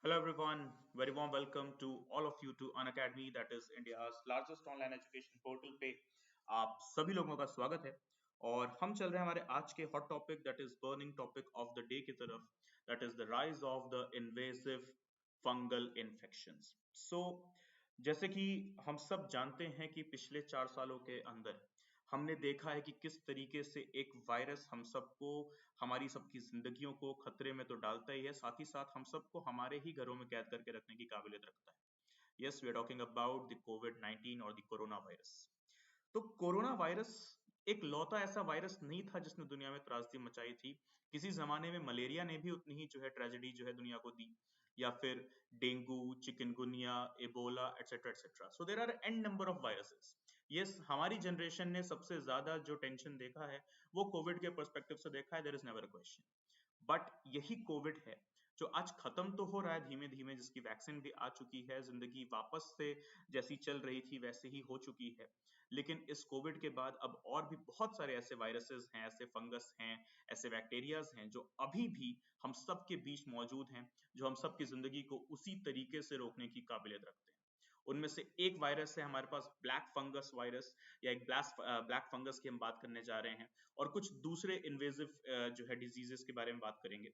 Hello everyone, very warm welcome to all of you to Unacademy, that is India's largest online education portal पे आप सभी लोगों का स्वागत है। और हम चल रहे हैं हमारे आज के hot topic that is burning topic of the day की तरफ, that is the rise of the invasive fungal infections. So जैसे कि हम सब जानते हैं कि पिछले 4 सालों के अंदर हमने देखा है कि किस तरीके से एक वायरस हम सबको, हमारी सबकी जिंदगियों को खतरे में तो डालता ही है, साथ ही साथ हम सबको हमारे ही घरों में कैद करके रखने की काबिलियत रखता है। Yes, we are talking about the कोविड-19 और द कोरोना वायरस। तो कोरोना वायरस एक लौता ऐसा वायरस नहीं था जिसने दुनिया में त्रासदी मचाई थी। किसी जमाने में मलेरिया ने भी उतनी ही जो है ट्रेजेडी जो है दुनिया को दी, या फिर dengue, chikungunya, ebola etcetera etcetera. So there are an number of viruses. Yes, हमारी जनरेशन ने सबसे ज्यादा जो टेंशन देखा है वो कोविड के पर्सपेक्टिव से देखा है, there is never a question. But यही कोविड है जो आज खत्म तो हो रहा है धीमे धीमे, जिसकी वैक्सीन भी आ चुकी है, जिंदगी वापस से जैसी चल रही थी वैसे ही हो चुकी है। लेकिन इस कोविड के बाद अब और भी बहुत सारे ऐसे वायरसेस हैं, ऐसे फंगस हैं, ऐसे बैक्टीरियाज हैं जो अभी भी हम सब के बीच मौजूद हैं, जो हम सब की जिंदगी को उसी तरीके से रोकने की काबिलियत रखते हैं। उनमें से एक वायरस है हमारे पास ब्लैक फंगस वायरस, या एक ब्लैक फंगस की हम बात करने जा रहे हैं, और कुछ दूसरे इन्वेजिव जो है डिजीजेस के बारे में बात करेंगे।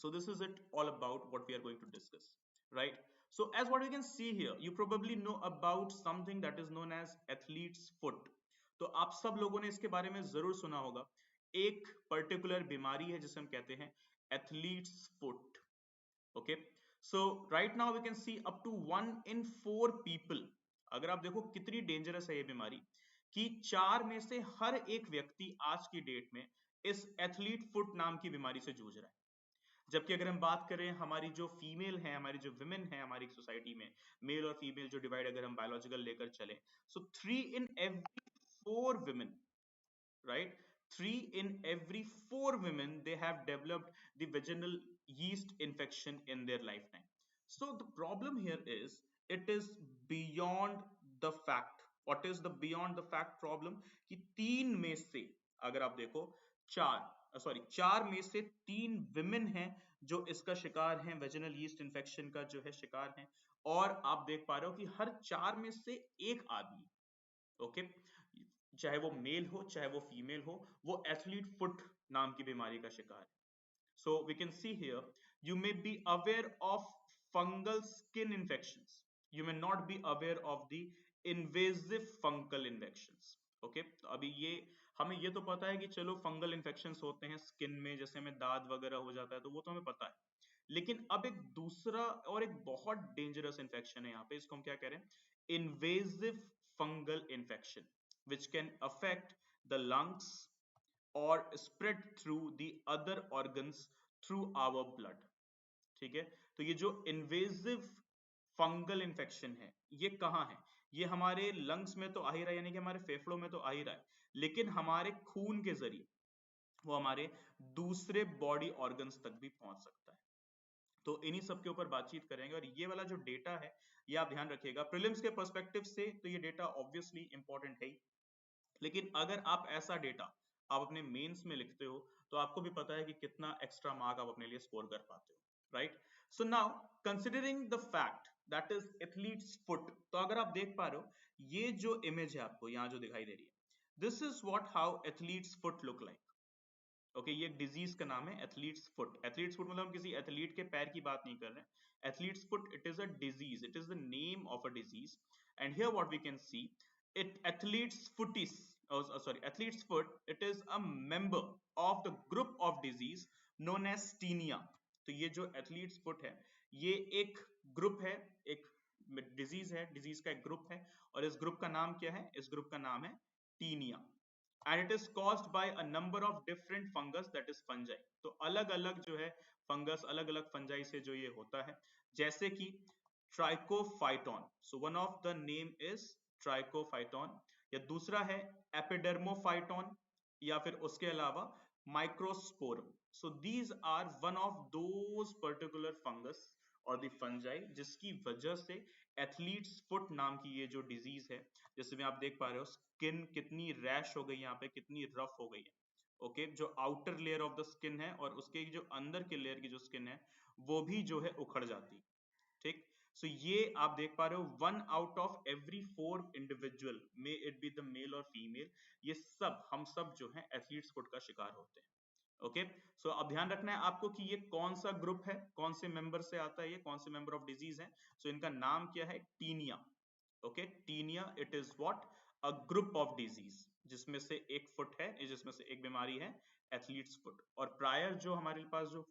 So this is it all about what we are going to discuss, right? So as what you can see here, you probably know about something that is known as athlete's foot. तो आप सब लोगों ने इसके बारे में जरूर सुना होगा। एक पर्टिकुलर बीमारी है जिसे हम कहते हैं athlete's foot. Okay, so right now we can see up to 1 in 4 people, अगर आप देखो कितनी डेंजरस है ये बीमारी, कि 4 में से हर एक व्यक्ति आज की डेट में इस एथलीट फुट नाम की बीमारी से जूझ रहा है। जबकि अगर हम बात करें हमारी जो फीमेल है, हमारी जो विमेन है हमारी सोसाइटी में, मेल और फीमेल जो डिवाइड अगर हम बायोलॉजिकल लेकर चले, सो 3 in every 4 women, right? 3 in every 4 women they have developed the vaginal yeast infection in their lifetime. So the problem here is it is beyond the fact. What is the beyond the fact problem? कि 3 में से अगर आप देखो, 4 में से 3 women हैं जो इसका शिकार हैं, वेजिनल यीस्ट इन्फेक्शन का जो है शिकार हैं। और आप देख पा रहे हो कि हर 4 में से 1 आदमी, ओके, चाहे वो मेल हो चाहे वो फीमेल हो, वो एथलीट फुट नाम की बीमारी का शिकार है। So we can see here, you may be aware of fungal skin infections. You may not be aware of the invasive fungal infections. Okay, तो अभी ये हमें ये तो पता है कि चलो फंगल इन्फेक्शंस होते हैं स्किन में, जैसे हमें दाद वगैरह हो जाता है तो वो तो हमें पता है। लेकिन अब एक दूसरा और एक बहुत डेंजरस इन्फेक्शन है यहाँ पे, इसको हम क्या कह रहे हैं? Invasive fungal infection which can affect the lungs और spread through the other organs through our blood. ठीक है, तो ये जो इन्वेजिव फंगल इन्फेक्शन है ये कहाँ है? ये हमारे लंग्स में तो आ ही रहा है, यानी कि हमारे फेफड़ों में तो आ ही रहा है, लेकिन हमारे खून के जरिए वो हमारे दूसरे बॉडी ऑर्गन्स तक भी पहुंच सकता है। तो इन्हीं सब के ऊपर बातचीत करेंगे, और ये वाला जो डेटा है ये आप ध्यान रखिएगा प्रीलिम्स के पर्सपेक्टिव से, तो ये डेटा ऑब्वियसली इंपॉर्टेंट है ही, लेकिन अगर आप ऐसा डेटा आप अपने मेंस में लिखते हो तो आपको भी पता है कि कितना एक्स्ट्रा मार्क आप अपने लिए स्कोर कर पाते हो, right? So now considering the fact that is athletes foot, तो अगर आप देख पा रहे हो ये जो इमेज है आपको यहाँ जो दिखाई दे रही है, this is what how athletes foot look like. Okay, ये डिजीज का नाम है एथलीट्स फुट। एथलीट्स फुट मतलब हम किसी एथलीट के पैर की बात नहीं कर रहे हैं। Athlete's foot it is a disease, it is the name of a disease. And here what we can see, it athlete's foot is, sorry, athlete's foot, it is a member of the group of disease known as tinea. तो ये जो athlete's foot है ये एक group है, एक disease है, disease का एक ग्रुप है, और इस ग्रुप का नाम क्या है? इस ग्रुप का नाम है tinea. And it is caused by a number of different fungus that is fungi. तो अलग अलग जो है फंगस, अलग अलग फंजाई से जो ये होता है, जैसे कि trichophyton, so one of the name is trichophyton, या दूसरा है एपिडर्मोफाइटॉन, या फिर उसके अलावा microsporum. So these are one of those particular fungus और द फंजाई जिसकी वजह से एथलीट्स फुट नाम की ये जो डिजीज है, जैसे में आप देख पा रहे हो स्किन कितनी रैश हो गई यहाँ पे, कितनी रफ हो गई है। ओके, जो outer layer of the skin है और उसके जो अंदर के लेयर की जो स्किन है वो भी जो है उखड़ जाती है। ठीक। सो ये आप देख पा रहे हो 1 out of every 4 individual, may it be the male और फीमेल, ये सब हम सब जो है एथलीट्स फुट का शिकार होते हैं। ओके, सो अब ध्यान रखना है आपको कि ये कौन सा ग्रुप है, कौन से मेंबर से आता है, ये कौन से मेंबर ऑफ डिजीज है। सो इनका नाम क्या है, tinea. Okay, tinea it is what, a group of disease, जिसमें से एक फुट है, जिसमें से एक बीमारी है एथलीट्स फुट। और प्रायर जो हमारे पास जो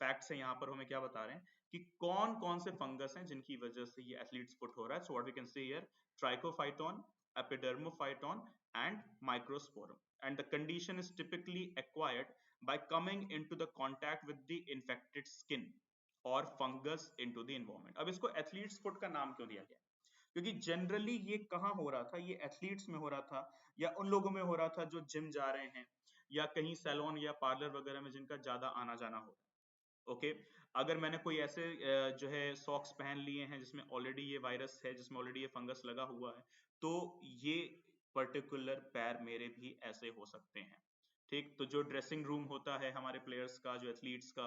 फैक्ट्स हैं यहाँ पर हमें क्या बता रहे हैं कि कौन कौन से फंगस हैं जिनकी वजह से ये एथलीट्स फुट हो रहा है। So what we can say here, trichophyton, epidermophyton and microsporum, and the condition is typically acquired by coming into the contact with the infected skin or fungus into the environment। अब इसको athletes foot का नाम क्यों दिया गया, क्योंकि generally ये कहाँ हो रहा था, ये एथलीट्स में हो रहा था या उन लोगों में हो रहा था जो जिम जा रहे हैं या कहीं सैलून या पार्लर वगैरह में जिनका ज्यादा आना जाना हो रहा है। ओके, अगर मैंने कोई ऐसे जो है सॉक्स पहन लिए हैं जिसमें ऑलरेडी ये वायरस है, जिसमें ऑलरेडी ये फंगस लगा हुआ है, तो ये पर्टिकुलर पैर मेरे भी ऐसे हो सकते हैं। ठीक, तो जो ड्रेसिंग रूम होता है हमारे प्लेयर्स का, जो एथलीट्स का,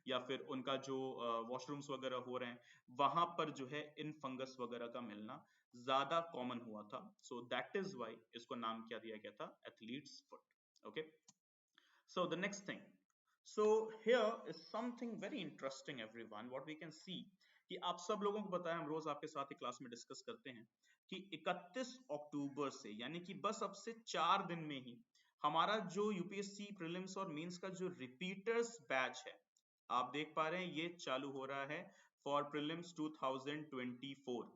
या फिर उनका जो वॉशरूम्स वगैरह हो रहे हैं, वहां पर जो है इन फंगस वगैरह का मिलना ज्यादा कॉमन हुआ था। सो दैट इज वाई इसको नाम क्या दिया गया था, athletes foot. Okay, so the next thing, so here is something very interesting everyone, what we can see कि आप सब लोगों को पता है, हम रोज आपके साथ ही क्लास में डिस्कस करते हैं कि 31 अक्टूबर से, यानी कि बस अब से 4 दिन में ही हमारा जो यूपीएससी प्रीलिम्स और मेंस का जो रिपीटर्स बैच है, आप देख पा रहे हैं ये चालू हो रहा है for prelims 2024।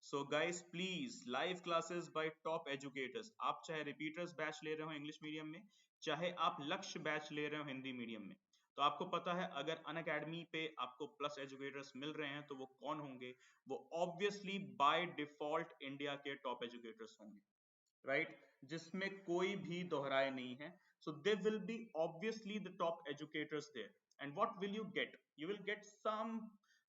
So guys please, live classes bye top educators, आप चाहे रिपीटर्स बैच ले रहे हो इंग्लिश मीडियम में, चाहे आप लक्ष्य बैच ले रहे हो हिंदी मीडियम में, तो आपको पता है अगर अनअकैडमी पे आपको प्लस एजुकेटर्स मिल रहे हैं तो वो कौन होंगे, वो ऑब्वियसली बाय डिफॉल्ट इंडिया के टॉप एजुकेटर्स होंगे, राइट, जिसमें कोई भी दोहराए नहीं है। So they will be obviously the top educators there, and what will you get, you will get some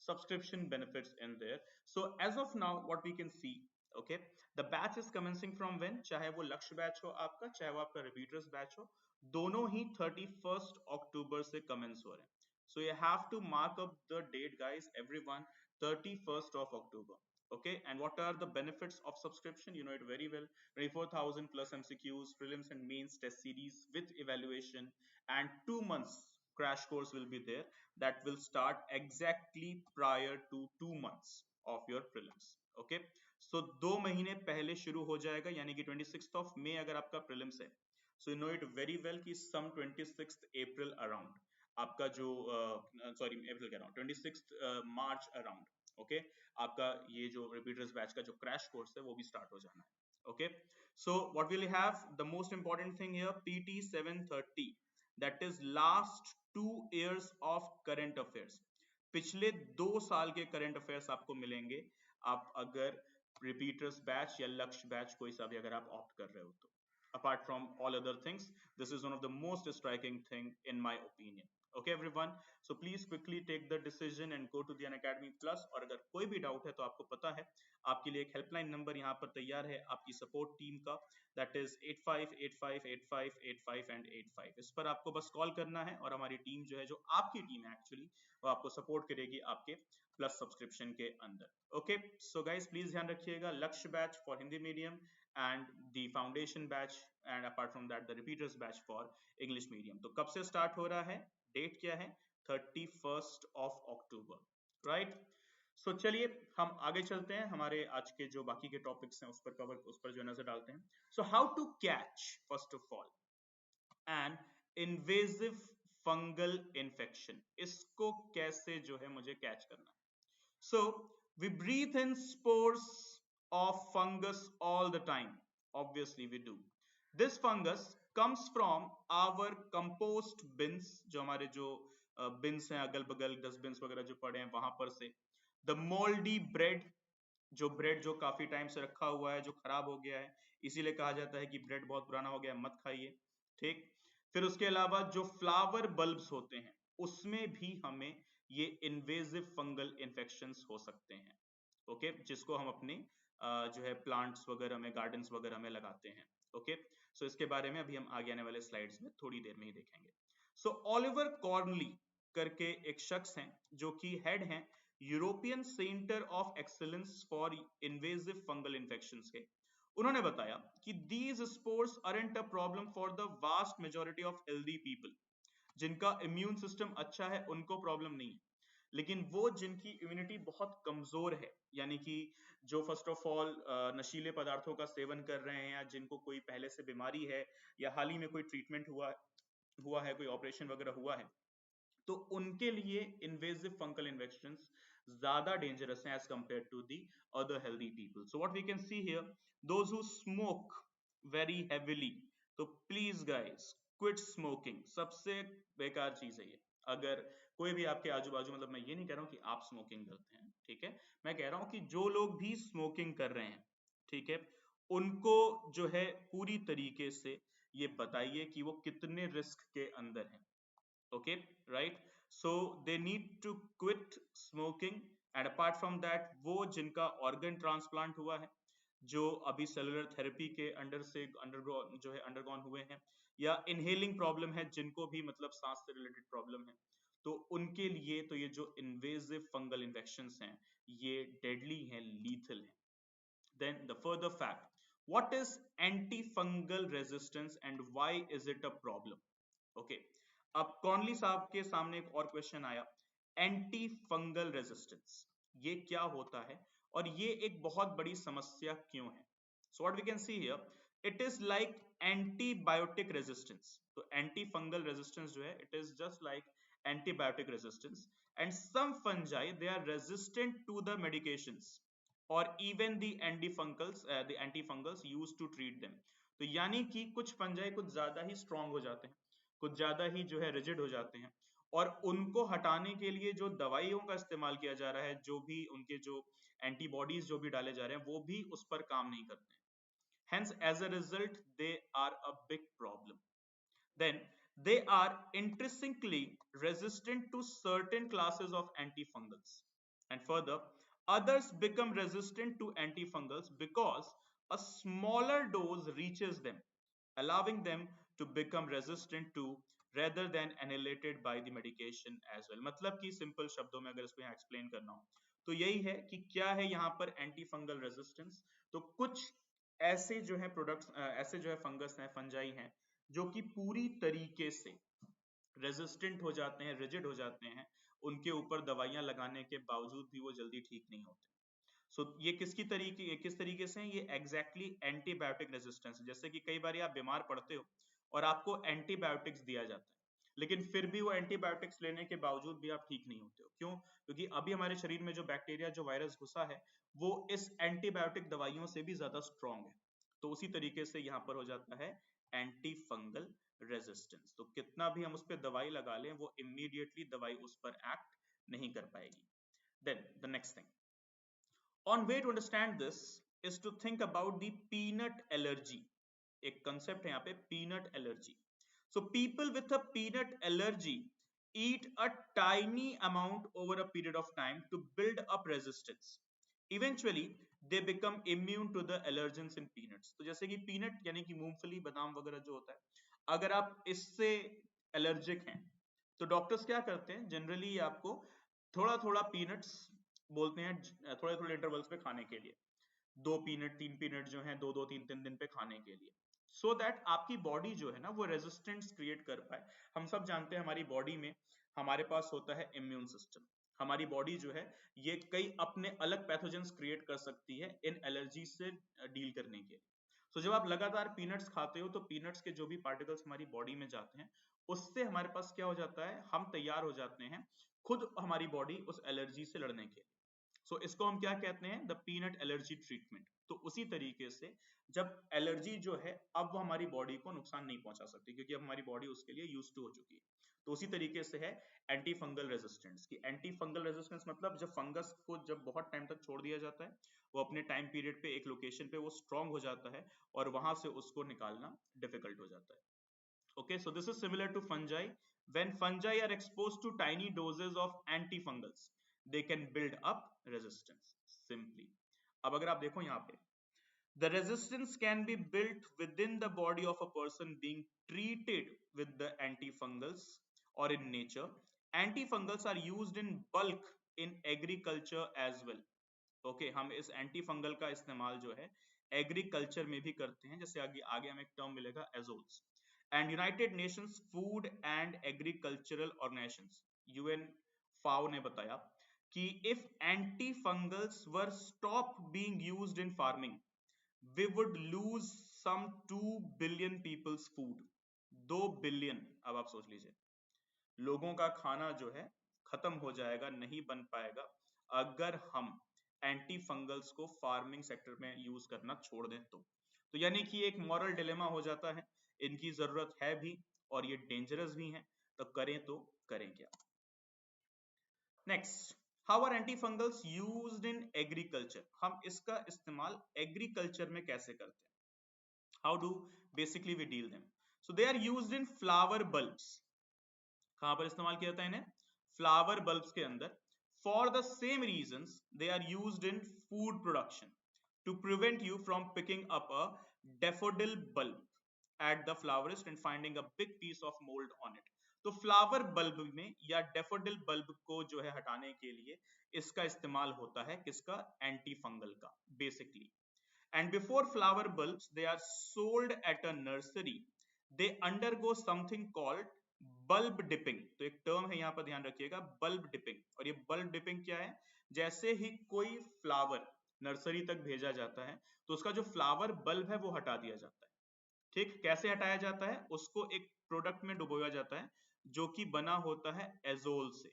subscription benefits in there। So as of now what we can see, okay, the batch is commencing from when, चाहे वो लक्ष्य batch हो आपका, चाहे वो आपका repeaters batch हो, दोनों ही 31st अक्टूबर से कमेंस हो रहे हैं। So you have to mark up the date guys, everyone, 31st of October। Okay, and what are the benefits of subscription, you know it very well, 24,000 plus MCQs, prelims and mains test series with evaluation, and 2 months crash course will be there, that will start exactly prior to 2 months of your prelims। Okay, so 2 महीने पहले शुरू हो जाएगा, यानी कि 26th of May अगर आपका prelims है, so you know it very well कि some 26th April around आपका जो सॉरी अप्रैल कह रहा हूँ, 26th मार्च अराउंड, ओके, आपका ये जो रिपीटर्स बैच का जो क्रैश कोर्स है वो भी स्टार्ट हो जाना है। Okay, so what will have, the most important thing here, PT 730, that is last 2 years of current affairs, पिछले 2 साल के करंट अफेयर्स आपको मिलेंगे, आप अगर रिपीटर्स बैच या लक्ष्य बैच कोई सा भी अगर आप ऑप्ट कर रहे हो तो। Apart from all other things, this is one of the most striking thing in my opinion। Okay everyone, so please quickly take the decision and go to the Unacademy Plus। और अगर कोई भी doubt है तो आपको पता है आपके लिए एक हेल्पलाइन नंबर यहाँ पर तैयार है आपकी सपोर्ट टीम का, दैट इज 85858585 एंड 85। इस पर आपको बस कॉल करना है और हमारी टीम जो है, जो आपकी टीम है एक्चुअली, वो आपको सपोर्ट करेगी आपके प्लस सब्सक्रिप्शन के अंदर। ओके, सो गाइस प्लीज ध्यान रखिएगा, लक्ष्य batch for Hindi medium and the foundation batch, and apart from that the repeaters batch for English medium। तो कब से स्टार्ट हो रहा है, डेट क्या है, 31st of October, राइट। सो चलिए हम आगे चलते हैं, हमारे आज के जो बाकी के टॉपिक्स हैं उस पर जो नजर डालते हैं। So how to catch first of all an invasive fungal infection, इसको कैसे जो है मुझे कैच करना है। So we breathe in spores of fungus all the time. Obviously we do. This fungus comes from our compost bins, जो हमारे जो bins हैं अगल बगल डस्टबिन्स वगैरह जो पड़े हैं वहां पर से। The moldy bread, जो ब्रेड जो काफी टाइम से रखा हुआ है, जो खराब हो गया है, इसीलिए कहा जाता है कि ब्रेड बहुत पुराना हो गया, मत खाइए। ठीक, फिर उसके अलावा जो फ्लावर बल्ब्स होते हैं उसमें भी हमें ये इन्वेजिव फंगल इन्फेक्शंस हो सकते हैं। ओके, जिसको हम अपने जो है प्लांट्स वगैरह में, गार्डन्स वगैरह में लगाते हैं। ओके, सो इसके बारे में अभी हम आगे आने वाले स्लाइड्स में थोड़ी देर में ही देखेंगे। सो ऑलिवर कॉर्नली, करके एक शख्स हैं जो कि हेड हैं European centre of excellence for invasive fungal infections के। उन्होंने बताया कि these spores aren't a problem for the vast majority of healthy people. जिनका इम्यून सिस्टम अच्छा है उनको प्रॉब्लम नहीं है, लेकिन वो जिनकी इम्यूनिटी बहुत कमजोर है, यानी कि जो फर्स्ट ऑफ ऑल नशीले पदार्थों का सेवन कर रहे हैं, या जिनको कोई पहले से बीमारी है, या हाल ही में कोई ट्रीटमेंट हुआ है, कोई ऑपरेशन वगैरह हुआ है, तो उनके लिए इन्वेजिव फंगल इन्फेक्शंस ज्यादा डेंजरस हैं as compare to the other healthy people. So what we can see here, those who smoke very heavily, तो प्लीज गाइस क्विट स्मोकिंग। सबसे बेकार चीज है ये। अगर कोई भी आपके आजू बाजू, मतलब मैं ये नहीं कह रहा हूं कि आप स्मोकिंग करते हैं, ठीक है, मैं कह रहा हूं कि जो लोग भी स्मोकिंग कर रहे हैं, ठीक है, उनको जो है पूरी तरीके से ये बताइए कि वो कितने रिस्क के अंदर हैं। Okay, right? So they need to quit smoking, and apart from that, वो जिनका organ transplant हुआ है, जो अभी सेलुलर थेरेपी के अंडर से जो है अंडरगॉन हुए हैं, या इनहेलिंग प्रॉब्लम है जिनको भी मतलब सांस से रिलेटेड प्रॉब्लम है, तो उनके लिए तो ये जो इन्वेजिव फंगल इन्फेक्शंस हैं ये डेडली हैं, लीथल हैं। Then the further fact, what is antifungal resistance and why is it a problem? Okay, अब कॉनली साहब के सामने एक और क्वेश्चन आया, एंटी फंगल रेजिस्टेंस ये क्या होता है और ये एक बहुत बड़ी समस्या क्यों है। So what we can see here, it is like antibiotic resistance. तो एंटी फंगल रेजिस्टेंस जो है, it is just like antibiotic resistance, and some fungi they are resistant to the medications और even the antifungals used to treat them. तो यानी कि कुछ fungi कुछ ज्यादा ही स्ट्रांग हो जाते हैं, कुछ ज्यादा ही जो है रिजिड हो जाते हैं, और उनको हटाने के लिए जो दवाइयों का इस्तेमाल किया जा रहा है, जो भी उनके जो एंटीबॉडीज जो भी डाले जा रहे हैं, वो भी उस पर काम नहीं करते हैं। Hence, as a result, they are a big problem. Then they are intrinsically resistant to certain classes of antifungals, and further others become resistant to antifungals because a smaller dose reaches them, allowing them to become resistant to rather than annihilated by the medication as well। मतलब कि simple शब्दों में अगर इसको यहाँ explain करना हो तो यही है कि क्या है यहाँ पर एंटी फंगल रेजिस्टेंस। तो कुछ ऐसे जो है प्रोडक्ट्स, ऐसे जो है फंगस हैं, फंजाई हैं, जो कि पूरी तरीके से रेजिस्टेंट हो जाते हैं, रिजिड हो जाते हैं, उनके ऊपर दवाइयां लगाने के बावजूद भी वो जल्दी ठीक नहीं होते। ये किस तरीके से हैं, ये एग्जैक्टली एंटीबायोटिक रेजिस्टेंस। जैसे कि कई बार आप बीमार पड़ते हो और आपको एंटीबायोटिक्स दिया जाता है, लेकिन फिर भी वो एंटीबायोटिक्स लेने के बावजूद भी आप ठीक नहीं होते हो। क्यों? क्योंकि अभी हमारे शरीर में जो बैक्टीरिया, जो वायरस घुसा है, वो इस एंटीबायोटिक दवाइयों से भी ज्यादा स्ट्रॉन्ग है। तो उसी तरीके से यहाँ पर हो जाता है एंटी फंगल रेजिस्टेंस। तो कितना भी हम उस पर दवाई लगा लें, वो इमीडिएटली दवाई उस पर एक्ट नहीं कर पाएगी। Then the next thing, on way to understand this is to think about the peanut allergy। एक concept है यहाँ पे, peanut allergy। So people with a peanut allergy eat a tiny amount over a period of time to build up resistance। Eventually they become immune to the allergens in peanuts। तो जैसे कि peanut यानी कि मूंगफली, बादाम वगैरह जो होता है, अगर आप इससे एलर्जिक हैं तो डॉक्टर्स क्या करते हैं, जनरली आपको थोड़ा थोड़ा पीनट्स बोलते हैं, थोड़े थोड़े इंटरवल्स पे खाने के लिए, 2 पीनट 3 पीनट जो है 2 2 3 3 दिन पे खाने के लिए, सो दैट आपकी बॉडी जो है ना वो रेजिस्टेंस क्रिएट कर पाए। हम सब जानते हैं हमारी बॉडी में हमारे पास होता है इम्यून सिस्टम। हमारी बॉडी जो है ये कई अपने अलग पैथोजेंस क्रिएट कर सकती है इन एलर्जी से डील करने के लिए। तो जब आप लगातार पीनट्स खाते हो तो पीनट्स के जो भी पार्टिकल्स हमारी बॉडी में जाते हैं, उससे हमारे पास क्या हो जाता है, हम तैयार हो जाते हैं खुद हमारी बॉडी उस एलर्जी से लड़ने के लिए। सो इसको हम क्या कहते हैं, द पीनट एलर्जी ट्रीटमेंट। तो उसी तरीके से जब एलर्जी जो है अब वो हमारी बॉडी को नुकसान नहीं पहुंचा सकती, क्योंकि अब हमारी बॉडी उसके लिए यूज टू हो चुकी है। तो उसी तरीके से है एंटी फंगल रेजिस्टेंस की। एंटी फंगल रेजिस्टेंस मतलब जब फंगस को जब बहुत टाइम तक छोड़ दिया जाता है, वो अपने टाइम पीरियड पे एक लोकेशन पे वो स्ट्रांग हो जाता है और वहां से उसको निकालना डिफिकल्ट हो जाता है। Okay, so this is similar to fungi. When fungi are exposed to tiny doses of antifungals, they can build up resistance simply। अब अगर आप देखो यहाँ पे, the resistance can be built within the body of a person being treated with the antifungals, or in nature anti fungals are used in bulk in agriculture as well. Okay, हम इस anti fungal का इस्तेमाल जो है agriculture में भी करते हैं, जैसे आगे आगे हमें एक टर्म मिलेगा azoles. And United Nations food and agricultural organisations, UN FAO ने बताया कि if anti fungals were stop being used in farming we would lose some 2 billion people's food। 2 billion, अब आप सोच लीजिए, लोगों का खाना जो है खत्म हो जाएगा, नहीं बन पाएगा अगर हम एंटी फंगल्स को फार्मिंग सेक्टर में यूज करना छोड़ दें तो यानी कि एक मॉरल डिलेमा हो जाता है, इनकी जरूरत है भी और ये डेंजरस भी हैं, तो करें क्या। Next, how are anti fungals used in agriculture, हम इसका इस्तेमाल एग्रीकल्चर में कैसे करते हैं, how do basically we deal them. So they are used in flower bulbs, कहां पर इस्तेमाल किया जाता है इन्हें, फ्लावर बल्ब्स के अंदर। For the same reasons they are used in food production to prevent you from picking up a daffodil bulb at the florist and finding a big piece of mould on it. तो flower bulb में या daffodil bulb को जो है हटाने के लिए इसका इस्तेमाल होता है, किसका, एंटी फंगल का basically. And before flower bulbs they are sold at a nursery, they undergo something called bulb dipping। तो एक टर्म है यहाँ पर ध्यान रखिएगा, बल्ब डिपिंग। और ये बल्ब डिपिंग क्या है, जैसे ही कोई फ्लावर नर्सरी तक भेजा जाता है तो उसका जो फ्लावर बल्ब है वो हटा दिया जाता है। ठीक, कैसे हटाया जाता है, उसको एक प्रोडक्ट में डुबोया जाता है जो कि बना होता है एजोल से।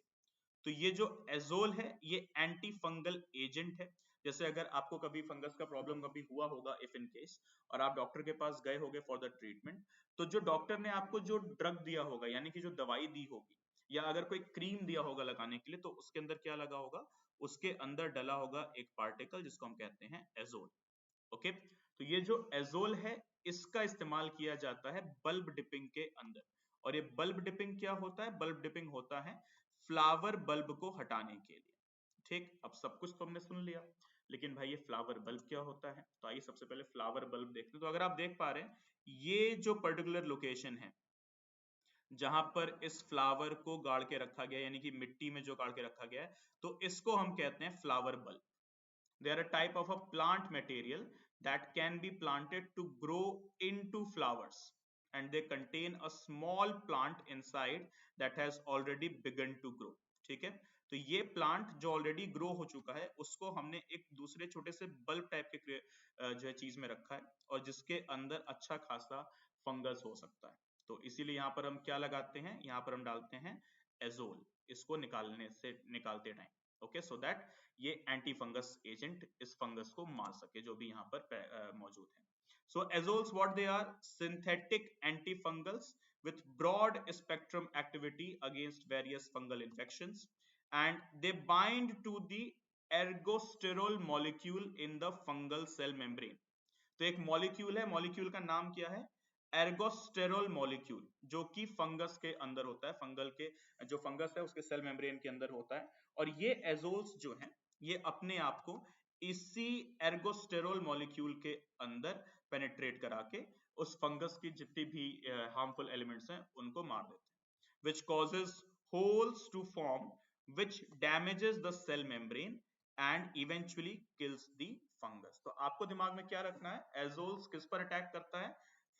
तो ये जो एजोल है ये एंटी फंगल एजेंट है। जैसे अगर आपको कभी फंगस का प्रॉब्लम कभी हुआ होगा इफ इन केस, और आप डॉक्टर के पास गए होगे फॉर द ट्रीटमेंट, तो जो डॉक्टर ने आपको जो ड्रग दिया होगा यानी कि जो दवाई दी होगी या अगर कोई क्रीम दिया होगा लगाने के लिए, तो उसके अंदर क्या लगा होगा, उसके अंदर डला होगा एक पार्टिकल जिसको हम कहते हैं एजोल। ओके, तो ये जो एजोल है इसका इस्तेमाल किया जाता है बल्ब डिपिंग के अंदर। और ये बल्ब डिपिंग क्या होता है, बल्ब डिपिंग होता है फ्लावर बल्ब को हटाने के लिए। ठीक, अब सब कुछ तो हमने सुन लिया, लेकिन भाई ये फ्लावर बल्ब क्या होता है, तो आइए सबसे पहले फ्लावर बल्ब देखते हैं। तो अगर आप देख पा रहे हैं ये जो पर्टिकुलर लोकेशन है जहां पर इस फ्लावर को गाड़ के रखा गया, यानी कि मिट्टी में जो गाड़ के रखा गया है, तो इसको हम कहते हैं flower bulb. They are a type of a plant material that can be planted to grow into flowers, and they contain a small plant inside that has already begun to grow। ठीक है, तो ये plant जो already grow हो चुका है उसको हमने एक दूसरे छोटे से बल्ब टाइप के जो है चीज में रखा है और जिसके अंदर अच्छा खासा फंगस हो सकता है। तो इसीलिए यहाँ पर हम क्या लगाते हैं, यहाँ पर हम डालते हैं एजोल, इसको निकालते टाइम। ओके, सो दैट ये एंटी फंगस एजेंट इस फंगस को मार सके जो भी यहाँ पर मौजूद है। So azoles what they are, synthetic anti fungals with broad spectrum activity against various fungal infections, and they bind to the ergosterol molecule in the fungal cell membrane। तो एक मॉलिक्यूल है, मॉलिक्यूल का नाम क्या है, एर्गोस्टेरोल मॉलिक्यूल, जो कि fungus के अंदर होता है, फंगल के जो फंगस है उसके सेल मेम्ब्रेन के अंदर होता है। और ये एजोल्स जो हैं ये अपने आप को इसी एर्गोस्टेरोल मॉलिक्यूल के अंदर पेनिट्रेट करा के उस फंगस की जितनी भी हार्मफुल एलिमेंट्स हैं उनको मार देते हैं, which causes holes to form which damages the cell membrane and eventually kills the fungus। तो आपको दिमाग में क्या रखना है, एजोल्स किस पर अटैक करता है,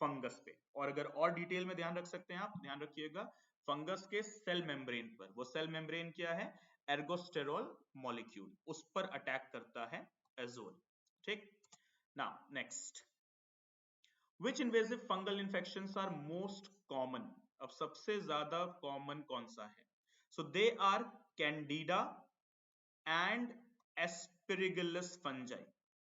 फंगस पे। और अगर और डिटेल में ध्यान रख सकते हैं आप, ध्यान रखिएगा फंगस के सेल मेम्ब्रेन पर। वो सेल मेम्ब्रेन क्या है, एर्गोस्टेरोल मॉलिक्यूल, उस पर अटैक करता है एजोल। ठीक, now next, Which invasive fungal infections are most common? अब सबसे ज्यादा कॉमन कौन सा है, so they are Candida and Aspergillus fungi.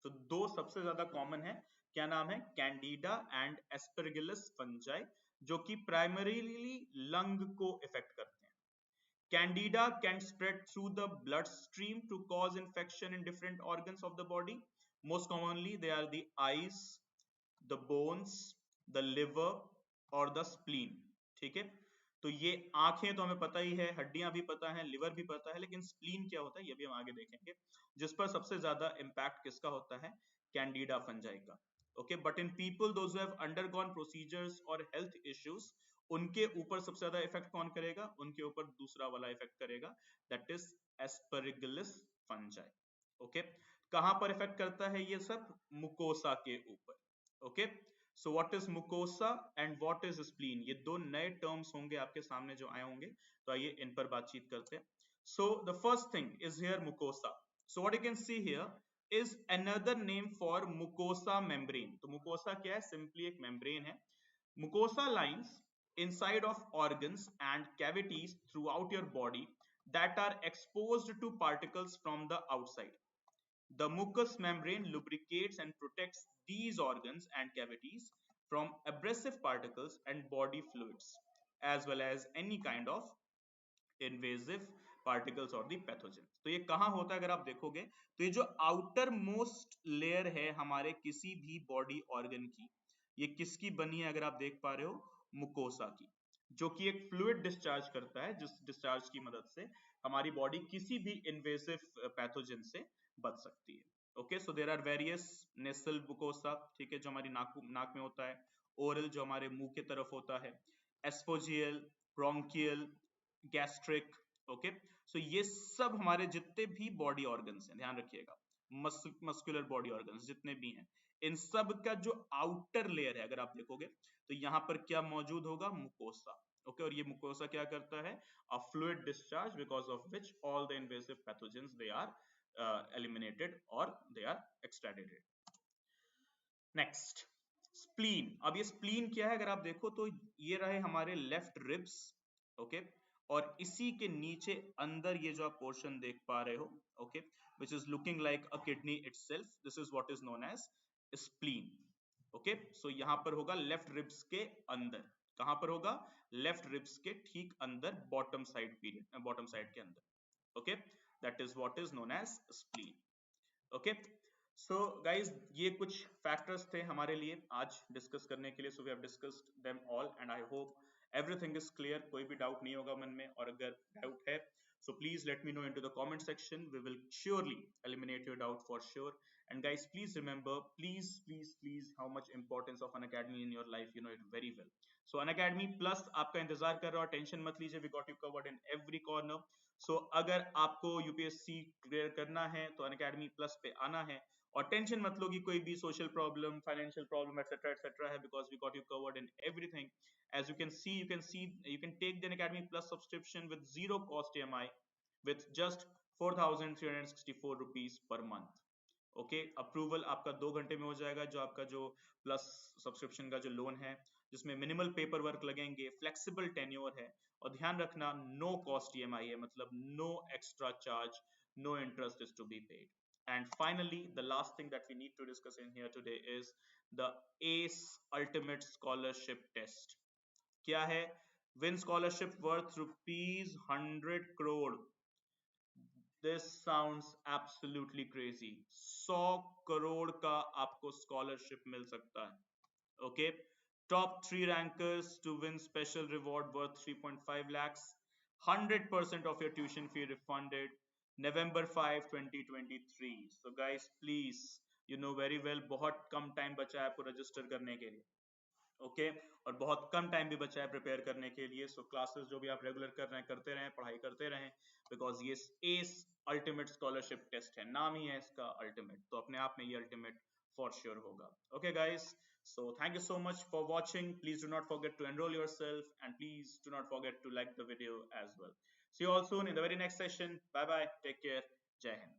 तो दो सबसे ज्यादा कॉमन है, क्या नाम है, कैंडिडा एंड एस्पेरिगुलस फंजाई, जो कि प्राइमरीली लंग को इफेक्ट करते हैं। Candida can spread through the blood stream to cause infection in different organs of the body. Most commonly they are the eyes, the bones, the liver और the spleen. ठीक है, तो ये आंखें तो हमें पता ही है, हड्डियां भी पता है, लिवर भी पता है, लेकिन स्प्लीन क्या होता है ये भी हम आगे देखेंगे, जिस पर सबसे ज्यादा इंपैक्ट किसका होता है, कैंडिडा फंजाई का। Okay, but in people those who have undergone procedures और हेल्थ इश्यूज, उनके ऊपर सबसे ज्यादा इफेक्ट कौन करेगा? उनके ऊपर दूसरा वाला इफेक्ट करेगा, that is Aspergillus fungi. Okay, कहां पर इफेक्ट करता है ये सब? मुकोसा के ऊपर। Okay, so what is mucosa and what is spleen? ये दो नए टर्म्स होंगे आपके सामने जो आए होंगे, तो आइए इन पर बातचीत करते हैं। So the first thing is here mucosa. So what you can see here is another name for mucosa membrane. तो मुकोसा क्या है? सिंपली एक मेम्ब्रेन है। Mucosa lines inside of organs and cavities throughout your body that are exposed to particles from the outside. The mucous membrane lubricates and protects these organs and cavities from abrasive particles and body fluids, as well as any kind of invasive particles और दी pathogen. तो ये कहां होता है अगर आप देखोगे, तो ये जो आउटर मोस्ट लेयर है हमारे किसी भी बॉडी ऑर्गन की, ये किसकी बनी है अगर आप देख पा रहे हो? मुकोसा की, जो कि एक फ्लूइड डिस्चार्ज करता है, जिस डिस्चार्ज की मदद से हमारी बॉडी किसी भी इन्वेजिव पैथोजन से बच सकती है। Okay, so there are various nasal mucosa, ठीक है, जो हमारी नाक में होता है, ओरल जो हमारे मुंह के तरफ होता है, एस्फोजियल, ब्रोंकियल, गैस्ट्रिक। ओके, सो ये सब हमारे जितने भी बॉडी ऑर्गन्स हैं, ध्यान रखिएगा, मस्कुलर बॉडी ऑर्गन्स जितने भी हैं, इन सब का जो आउटर लेयर है अगर आप देखोगे, तो यहाँ पर क्या मौजूद होगा? मुकोसा। ओके, और ये मुकोसा क्या करता है? A fluid discharge because of which all the invasive pathogens they are eliminated or they are extradited. Next, spleen. अब ये स्प्लीन क्या है अगर आप देखो तो ये रहे हमारे लेफ्ट रिब्स। ओके, और इसी के नीचे अंदर ये जो आप पोर्शन देख पा रहे हो, okay, which is looking like a kidney itself, this is what is known as spleen. Okay, so यहां पर होगा लेफ्ट रिब्स के अंदर। कहां पर होगा? लेफ्ट रिब्स के ठीक अंदर, bottom side period, bottom side के अंदर। Okay, that is what is known as spleen. Okay, so guys ये कुछ फैक्टर्स थे हमारे लिए आज डिस्कस करने के लिए। So we have discussed them all and I hope everything is clear, कोई भी डाउट नहीं होगा मन में, और अगर डाउट है so please let me know into the comment section. We will surely eliminate your doubt for sure. And guys, please remember, please how much importance of Unacademy in your life, you know it very well. So Unacademy Plus आपका इंतजार कर रहा है, tension मत लीजिए, we got you covered in every corner. So अगर आपको UPSC clear करना है तो Unacademy Plus पे आना है, और टेंशन मत लो कि कोई भी social problem, financial problem etcetera है, because we got you covered in everything. as you can see you can take the Unacademy Plus subscription with zero cost EMI with just 4,364 rupees per month. Okay, approval आपका 2 घंटे में हो जाएगा, जो आपका जो plus subscription का जो लोन है, जिसमें मिनिमल पेपर वर्क लगेंगे, फ्लेक्सिबल टेन्योर है, और ध्यान रखना नो कॉस्ट EMI है, मतलब no extra charge, no interest is to be paid. And finally, the last thing that we need to discuss in here today is the ACE Ultimate Scholarship Test. क्या है? Win scholarship worth rupees 100 crore. This sounds absolutely crazy. 100 crore का आपको scholarship मिल सकता है। Okay, top 3 rankers to win special reward worth 3.5 lakhs, 100% of your tuition fee refunded, November 5 2023. So guys, please, you know very well, बहुत कम time बचा है आपको register करने के लिए। ओके, और बहुत कम टाइम भी बचा है प्रिपेयर करने के लिए। सो क्लासेस जो भी आप रेगुलर कर रहे हैं करते रहें, पढ़ाई करते रहें, बिकॉज ये एस अल्टीमेट स्कॉलरशिप टेस्ट है, नाम ही है इसका अल्टीमेट, तो अपने आप में ये अल्टीमेट फॉर श्योर होगा। Okay guys, so thank you so much for watching. Please do not forget to enroll yourself, and please do not forget to like the video as well. See you all soon in the very next session. Bye bye, take care, Jai Hind.